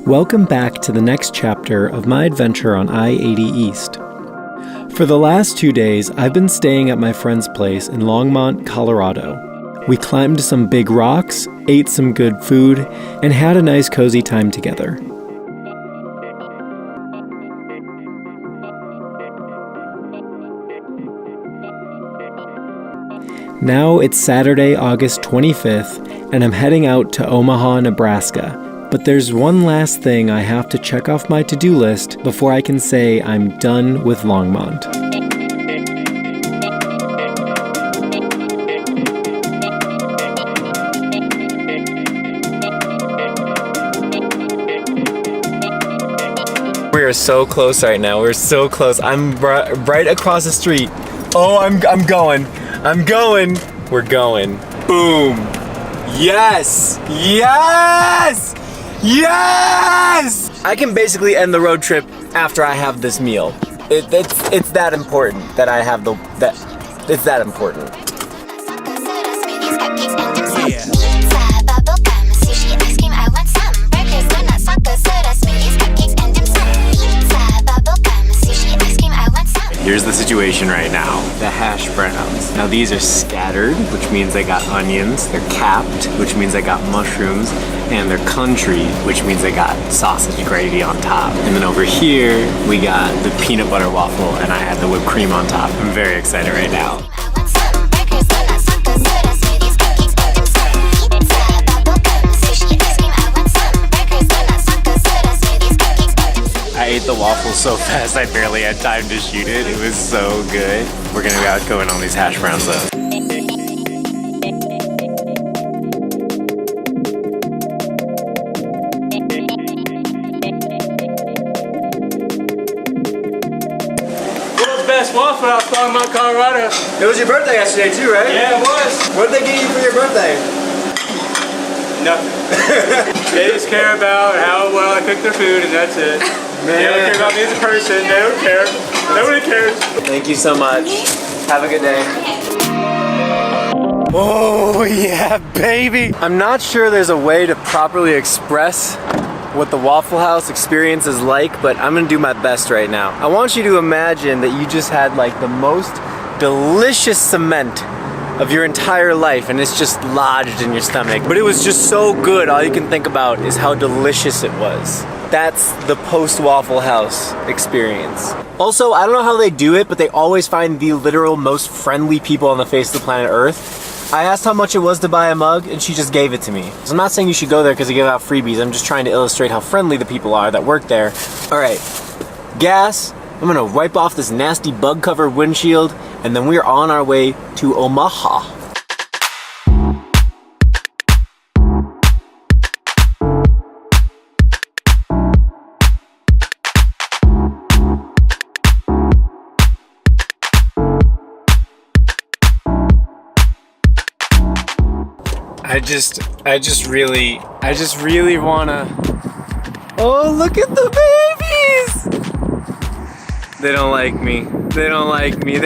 Welcome back to the next chapter of my adventure on I-80 East. For the last 2 days, I've been staying at my friend's place in Longmont, Colorado. We climbed some big rocks, ate some good food, and had a nice cozy time together. Now it's Saturday, August 25th, and I'm heading out to Omaha, Nebraska. But there's one last thing I have to check off my to-do list before I can say I'm done with Longmont. We are so close right now. We're so close. I'm right across the street. Oh, I'm going. We're going. Boom. Yes! Yes! Yes! I can basically end the road trip after I have this meal. It's that important that I have it's that important. Yeah. Here's the situation right now. The hash browns. Now these are scattered, which means they got onions. They're capped, which means they got mushrooms. And they're country, which means they got sausage gravy on top. And then over here, we got the peanut butter waffle, and I had the whipped cream on top. I'm very excited right now. I ate the waffle so fast I barely had time to shoot it. It was so good. We're gonna go in on these hash browns though. World's best waffle out of Longmont, Colorado. It was your birthday yesterday too, right? Yeah, it was. What did they get you for your birthday? Nothing. They just care about how well I cook their food and that's it. Man. They don't care about me as a person. They don't care. Nobody cares. Thank you so much. Have a good day. Oh yeah, baby! I'm not sure there's a way to properly express what the Waffle House experience is like, but I'm gonna do my best right now. I want you to imagine that you just had like the most delicious cement of your entire life and it's just lodged in your stomach. But it was just so good, all you can think about is how delicious it was. That's the post-Waffle House experience. Also, I don't know how they do it, but they always find the literal most friendly people on the face of the planet Earth. I asked how much it was to buy a mug, and she just gave it to me. So I'm not saying you should go there because they give out freebies. I'm just trying to illustrate how friendly the people are that work there. All right, gas. I'm gonna wipe off this nasty bug-covered windshield, and then we're on our way to Omaha. I just really wanna. Oh, look at the babies! They don't like me. They're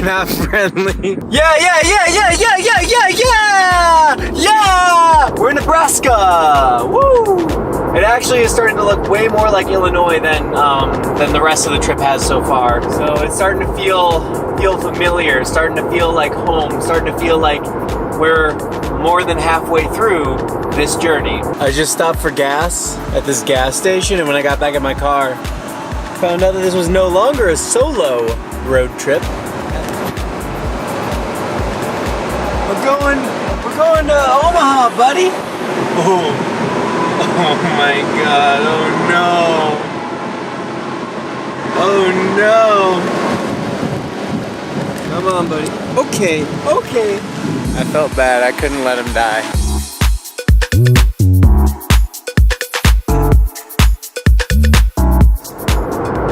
not friendly. Yeah! We're in Nebraska! Woo! It actually is starting to look way more like Illinois than the rest of the trip has so far. So it's starting to feel familiar, starting to feel like home, starting to feel like we're more than halfway through this journey. I just stopped for gas at this gas station, and when I got back in my car, found out that this was no longer a solo road trip. We're going to Omaha, buddy. Oh my God, oh no. Come on, buddy. Okay. I felt bad, I couldn't let him die.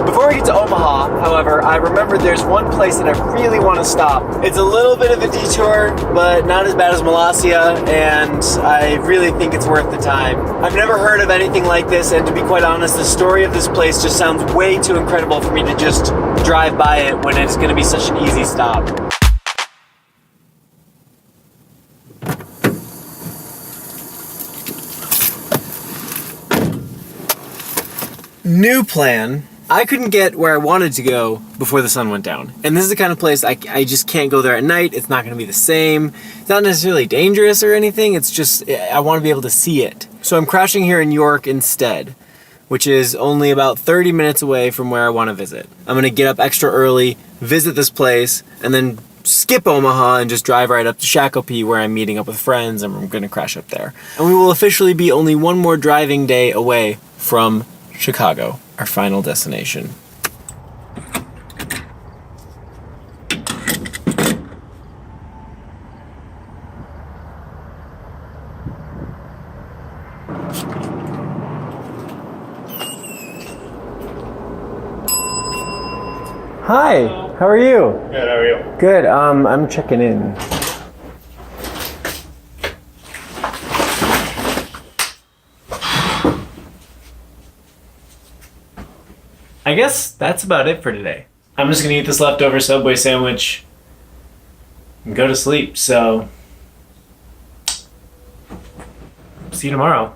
Before we get to Omaha, however, I remembered there's one place that I really want to stop. It's a little bit of a detour, but not as bad as Molossia, and I really think it's worth the time. I've never heard of anything like this, and to be quite honest, the story of this place just sounds way too incredible for me to just drive by it when it's going to be such an easy stop. New plan. I couldn't get where I wanted to go before the sun went down. And this is the kind of place I just can't go there at night. It's not gonna be the same. It's not necessarily dangerous or anything. It's just, I wanna be able to see it. So I'm crashing here in York instead, which is only about 30 minutes away from where I wanna visit. I'm gonna get up extra early, visit this place, and then skip Omaha and just drive right up to Shakopee where I'm meeting up with friends and we're gonna crash up there. And we will officially be only one more driving day away from Chicago, our final destination. Hi, how are you? Good, how are you? Good, I'm checking in. I guess that's about it for today. I'm just gonna eat this leftover Subway sandwich and go to sleep, so see you tomorrow.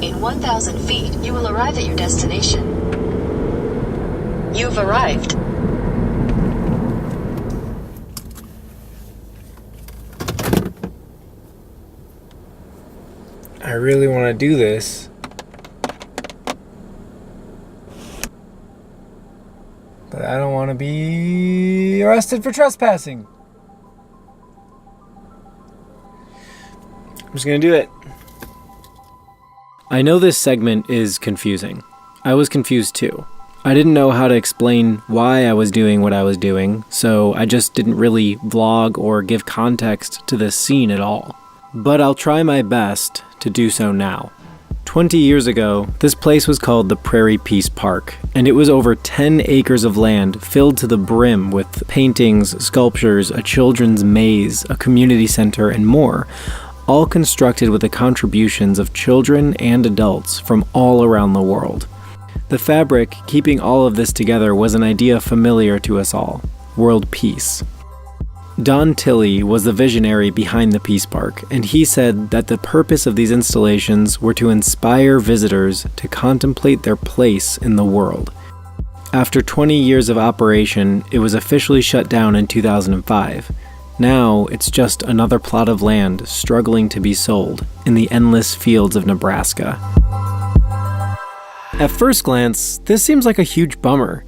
In 1,000 feet, you will arrive at your destination. You've arrived. I really want to do this. But I don't want to be arrested for trespassing. I'm just gonna do it. I know this segment is confusing. I was confused too. I didn't know how to explain why I was doing what I was doing, so I just didn't really vlog or give context to this scene at all. But I'll try my best to do so now. 20 years ago, this place was called the Prairie Peace Park, and it was over 10 acres of land filled to the brim with paintings, sculptures, a children's maze, a community center, and more, all constructed with the contributions of children and adults from all around the world. The fabric keeping all of this together was an idea familiar to us all: world peace. Don Tilley was the visionary behind the Peace Park, and he said that the purpose of these installations were to inspire visitors to contemplate their place in the world. After 20 years of operation, it was officially shut down in 2005. Now, it's just another plot of land struggling to be sold in the endless fields of Nebraska. At first glance, this seems like a huge bummer.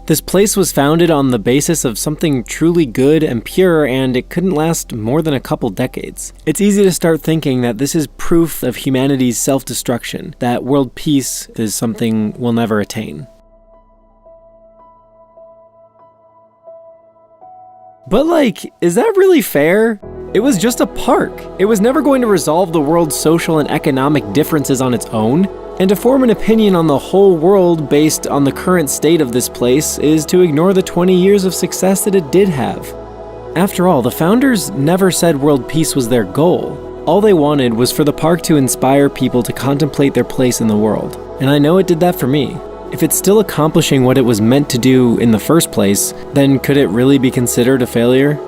This place was founded on the basis of something truly good and pure, and it couldn't last more than a couple decades. It's easy to start thinking that this is proof of humanity's self-destruction, that world peace is something we'll never attain. But is that really fair? It was just a park. It was never going to resolve the world's social and economic differences on its own. And to form an opinion on the whole world based on the current state of this place is to ignore the 20 years of success that it did have. After all, the founders never said world peace was their goal. All they wanted was for the park to inspire people to contemplate their place in the world. And I know it did that for me. If it's still accomplishing what it was meant to do in the first place, then could it really be considered a failure?